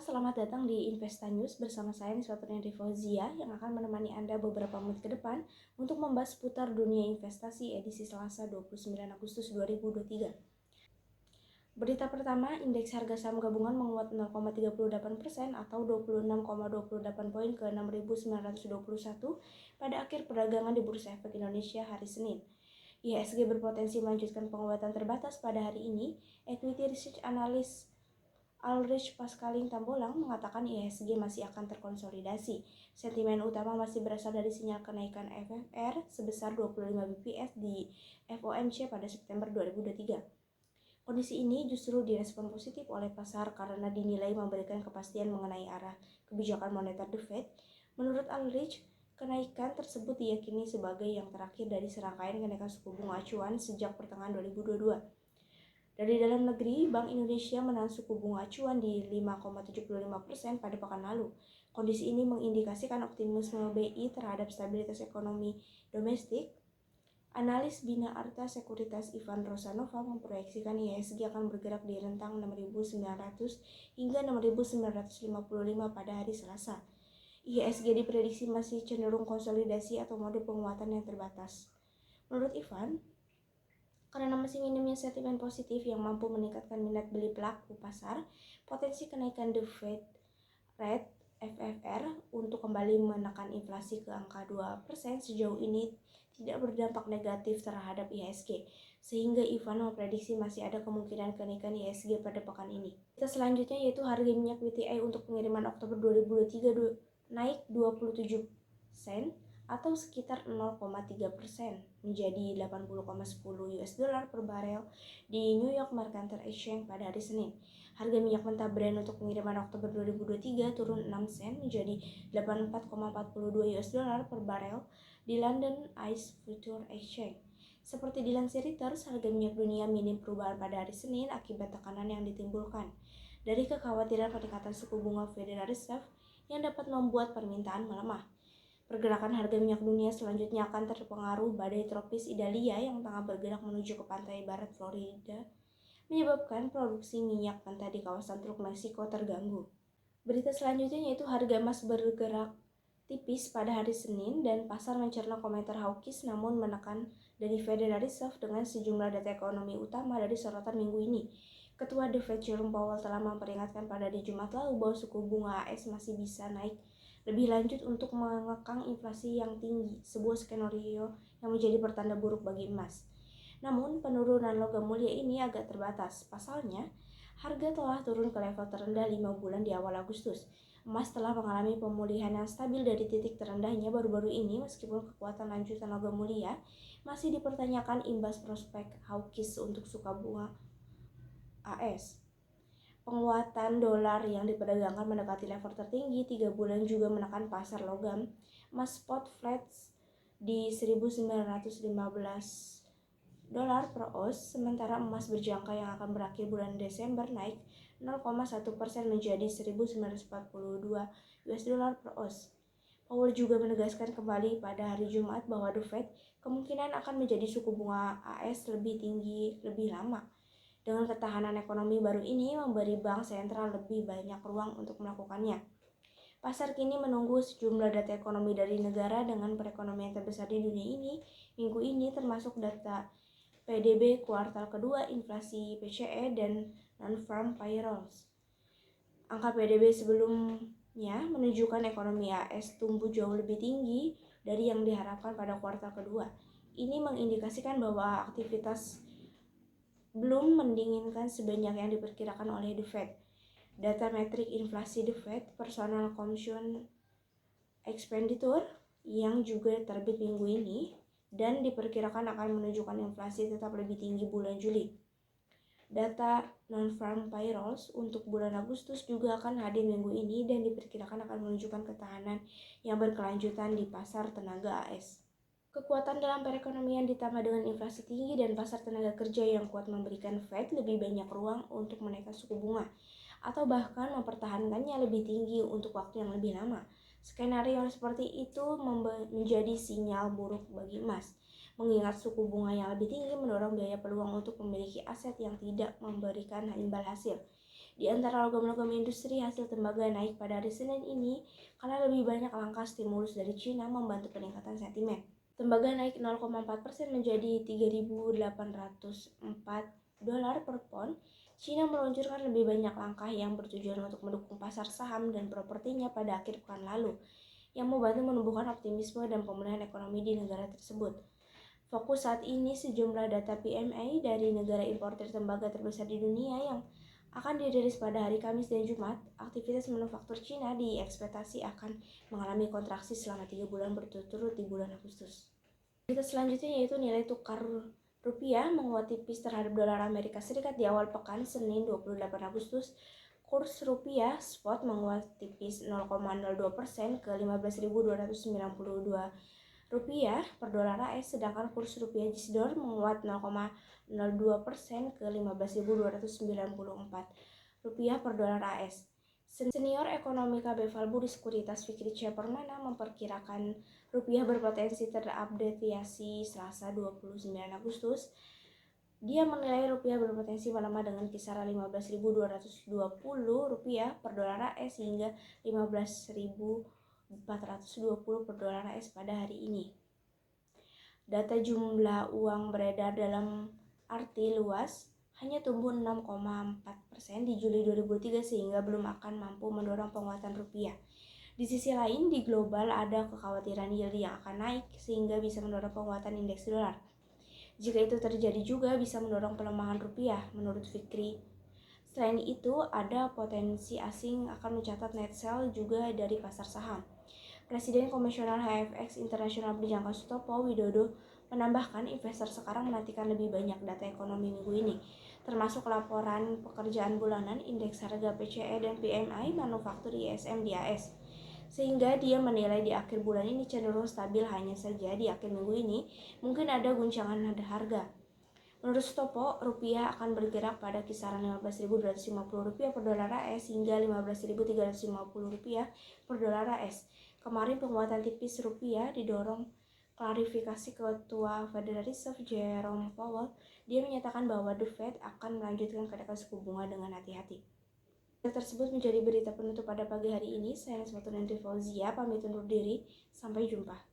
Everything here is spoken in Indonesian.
selamat datang di Investa News bersama saya Niswa Purniati Fauzia yang akan menemani Anda beberapa menit ke depan untuk membahas seputar dunia investasi edisi Selasa 29 Agustus 2023. Berita pertama, indeks harga saham gabungan menguat 0,38% atau 26,28 poin ke 6.921 pada akhir perdagangan di Bursa Efek Indonesia hari Senin. IHSG berpotensi melanjutkan penguatan terbatas pada hari ini. Equity Research Analyst Ulrich Pascaling Tambolang mengatakan IHSG masih akan terkonsolidasi. Sentimen utama masih berasal dari sinyal kenaikan FFR sebesar 25 bps di FOMC pada September 2023. Kondisi ini justru direspon positif oleh pasar karena dinilai memberikan kepastian mengenai arah kebijakan moneter The Fed. Menurut Ulrich, kenaikan tersebut diyakini sebagai yang terakhir dari serangkaian kenaikan suku bunga acuan sejak pertengahan 2022. Dari dalam negeri, Bank Indonesia menahan suku bunga acuan di 5,75% pada pekan lalu. Kondisi ini mengindikasikan optimisme BI terhadap stabilitas ekonomi domestik. Analis Bina Arta Sekuritas Ivan Rosanova memproyeksikan IHSG akan bergerak di rentang 6.900 hingga 6.955 pada hari Selasa. IHSG diprediksi masih cenderung konsolidasi atau mode penguatan yang terbatas. Menurut Ivan, karena masih minimnya sentimen positif yang mampu meningkatkan minat beli pelaku pasar, potensi kenaikan The Fed Rate FFR untuk kembali menekan inflasi ke angka 2% sejauh ini tidak berdampak negatif terhadap IHSG, sehingga Ivan memprediksi masih ada kemungkinan kenaikan IHSG pada pekan ini. Kita selanjutnya yaitu harga minyak WTI untuk pengiriman Oktober 2023 naik 27 sen atau sekitar 0,3% menjadi 80,10 US dollar per barel di New York Mercantile Exchange pada hari Senin. Harga minyak mentah Brent untuk pengiriman Oktober 2023 turun 6 sen menjadi 84,42 US dollar per barel di London ICE Futures Exchange. Seperti dilansir Reuters, harga minyak dunia minim perubahan pada hari Senin akibat tekanan yang ditimbulkan dari kekhawatiran peningkatan suku bunga Federal Reserve yang dapat membuat permintaan melemah. Pergerakan harga minyak dunia selanjutnya akan terpengaruh badai tropis Idalia yang tengah bergerak menuju ke pantai barat Florida, menyebabkan produksi minyak mentah di kawasan Teluk Meksiko terganggu. Berita selanjutnya yaitu harga emas bergerak tipis pada hari Senin dan pasar mencerna komentar hawkish namun menekan dari Federal Reserve dengan sejumlah data ekonomi utama dari sorotan minggu ini. Ketua The Fed Jerome Powell telah memperingatkan pada Jumat lalu bahwa suku bunga AS masih bisa naik lebih lanjut untuk mengekang inflasi yang tinggi, sebuah skenario yang menjadi pertanda buruk bagi emas. Namun, penurunan logam mulia ini agak terbatas. Pasalnya, harga telah turun ke level terendah 5 bulan di awal Agustus. Emas telah mengalami pemulihan yang stabil dari titik terendahnya baru-baru ini meskipun kekuatan lanjutan logam mulia masih dipertanyakan imbas prospek hawkish untuk suku bunga AS. Penguatan dolar yang diperdagangkan mendekati level tertinggi 3 bulan juga menekan pasar logam. Emas spot flat di 1.915 dolar per ounce, sementara emas berjangka yang akan berakhir bulan Desember naik 0,1% menjadi 1.942 US dollar per ounce. Powell juga menegaskan kembali pada hari Jumat bahwa The Fed kemungkinan akan menjadi suku bunga AS lebih tinggi lebih lama. Dengan ketahanan ekonomi baru ini memberi bank sentral lebih banyak ruang untuk melakukannya. Pasar kini menunggu sejumlah data ekonomi dari negara dengan perekonomian terbesar di dunia ini minggu ini, termasuk data PDB kuartal kedua, inflasi PCE, dan non-farm payrolls. Angka PDB sebelumnya menunjukkan ekonomi AS tumbuh jauh lebih tinggi dari yang diharapkan pada kuartal kedua. Ini mengindikasikan bahwa aktivitas belum mendinginkan sebanyak yang diperkirakan oleh The Fed. Data metrik inflasi The Fed, Personal Consumption Expenditure, yang juga terbit minggu ini dan diperkirakan akan menunjukkan inflasi tetap lebih tinggi bulan Juli. Data non-farm payrolls untuk bulan Agustus juga akan hadir minggu ini dan diperkirakan akan menunjukkan ketahanan yang berkelanjutan di pasar tenaga AS. Kekuatan dalam perekonomian ditambah dengan inflasi tinggi dan pasar tenaga kerja yang kuat memberikan Fed lebih banyak ruang untuk menaikkan suku bunga atau bahkan mempertahankannya lebih tinggi untuk waktu yang lebih lama. Skenario seperti itu menjadi sinyal buruk bagi emas, mengingat suku bunga yang lebih tinggi mendorong biaya peluang untuk memiliki aset yang tidak memberikan imbal hasil. Di antara logam-logam industri, hasil tembaga naik pada hari Senin ini karena lebih banyak langkah stimulus dari China membantu peningkatan sentimen. Tembaga naik 0,4% menjadi 3.804 dolar per pon. China meluncurkan lebih banyak langkah yang bertujuan untuk mendukung pasar saham dan propertinya pada akhir pekan lalu, yang membantu menumbuhkan optimisme dan pemulihan ekonomi di negara tersebut. Fokus saat ini sejumlah data PMI dari negara importer tembaga terbesar di dunia yang akan dirilis pada hari Kamis dan Jumat. Aktivitas manufaktur Cina diekspektasi akan mengalami kontraksi selama 3 bulan berturut-turut di bulan Agustus. Berita selanjutnya yaitu nilai tukar rupiah menguat tipis terhadap dolar Amerika Serikat di awal pekan. Senin 28 Agustus, kurs rupiah spot menguat tipis 0,02% ke 15.292 rupiah per dolar AS, sedangkan kurs rupiah JISDOR menguat 0,02% ke 15.294 rupiah per dolar AS. Senior ekonomi KB Valburi Sekuritas Fikri C. Permana memperkirakan rupiah berpotensi terapresiasi Selasa 29 Agustus. Dia menilai rupiah berpotensi melemah dengan kisaran 15.220 rupiah per dolar AS hingga 15.420 per dolar AS pada hari ini. Data jumlah uang beredar dalam arti luas hanya tumbuh 6,4% di Juli 2003 sehingga belum akan mampu mendorong penguatan rupiah. Di sisi lain, di global ada kekhawatiran yield yang akan naik sehingga bisa mendorong penguatan indeks dolar. Jika itu terjadi juga bisa mendorong pelemahan rupiah, menurut Fikri. Selain itu, ada potensi asing akan mencatat net sell juga dari pasar saham. Presiden Komisioner HFX Internasional Brijangka Sutopo Widodo menambahkan investor sekarang menantikan lebih banyak data ekonomi minggu ini, termasuk laporan pekerjaan bulanan, indeks harga PCE dan PMI manufaktur ISM di AS. Sehingga dia menilai di akhir bulan ini cenderung stabil, hanya saja di akhir minggu ini mungkin ada guncangan harga. Menurut Sutopo, rupiah akan bergerak pada kisaran Rp15.250 per dolar AS hingga Rp15.350 per dolar AS. Kemarin penguatan tipis rupiah didorong klarifikasi Ketua Federal Reserve Jerome Powell. Dia menyatakan bahwa The Fed akan melanjutkan kenaikan suku bunga dengan hati-hati. Berita tersebut menjadi berita penutup pada pagi hari ini. Saya Nisbah Fauzia pamit undur diri. Sampai jumpa.